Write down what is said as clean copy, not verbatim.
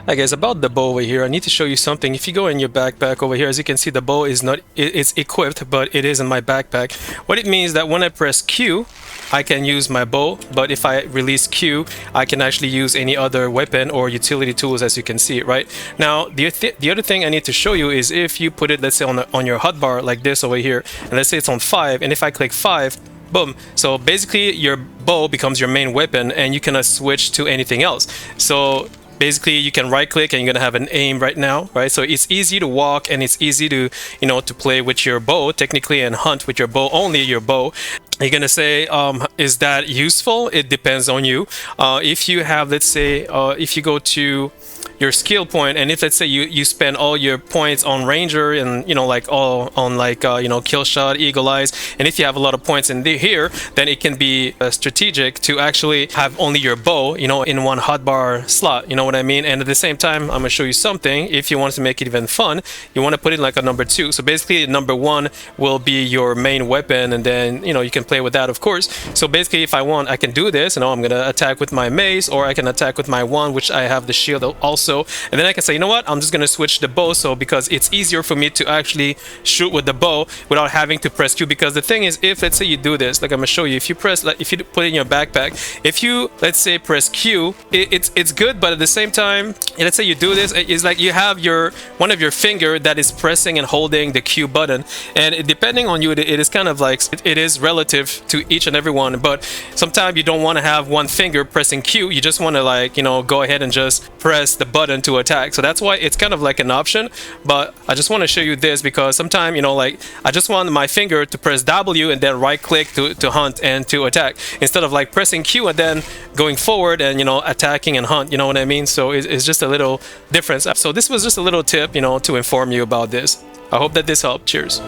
Hi guys, about the bow over here, I need to show you something. If you go in your backpack over here, as you can see, the bow is not, it's equipped, but it is in my backpack. What it means that when I press Q, I can use my bow, but if I release Q, I can actually use any other weapon or utility tools, as you can see, right? Now, the other thing I need to show you is if you put it, let's say on your hotbar like this over here, and let's say it's on 5, and if I click 5, boom. So basically your bow becomes your main weapon and you cannot switch to anything else. So basically you can right click and you're gonna have an aim right now, right? So it's easy to walk and it's easy to, you know, to play with your bow technically and hunt with your bow, only your bow. You're gonna say, is that useful? It depends on you. If you have, let's say, if you go to your skill point, and if let's say you spend all your points on ranger and, you know, like all on like you know, kill shot, eagle eyes, and if you have a lot of points in here, then it can be strategic to actually have only your bow, you know, in one hotbar slot, you know what I mean? And at the same time, I'm gonna show you something. If you want to make it even fun, you want to put it like a number 2. So basically number 1 will be your main weapon, and then, you know, you can play with that, of course. So basically if I want, I can do this, you know, I'm gonna attack with my mace, or I can attack with my wand, which I have the shield also. And then I can say, you know what, I'm just gonna switch the bow, so because it's easier for me to actually shoot with the bow without having to press Q. Because the thing is, if let's say you do this, like I'm gonna show you, if you press, like if you put it in your backpack, if you let's say press Q, it's good, but at the same time, let's say you do this, it's like you have your one of your finger that is pressing and holding the Q button, and depending on you, it is kind of like, it is relative to each and every one. But sometimes you don't want to have one finger pressing Q, you just want to, like, you know, go ahead and just press the button to attack. So that's why it's kind of like an option. But I just want to show you this because sometimes, you know, like I just want my finger to press W and then right click to hunt and to attack, instead of like pressing Q and then going forward and, you know, attacking and hunt, you know what I mean? So it's just a little difference. So this was just a little tip, you know, to inform you about this. I hope that this helped. Cheers.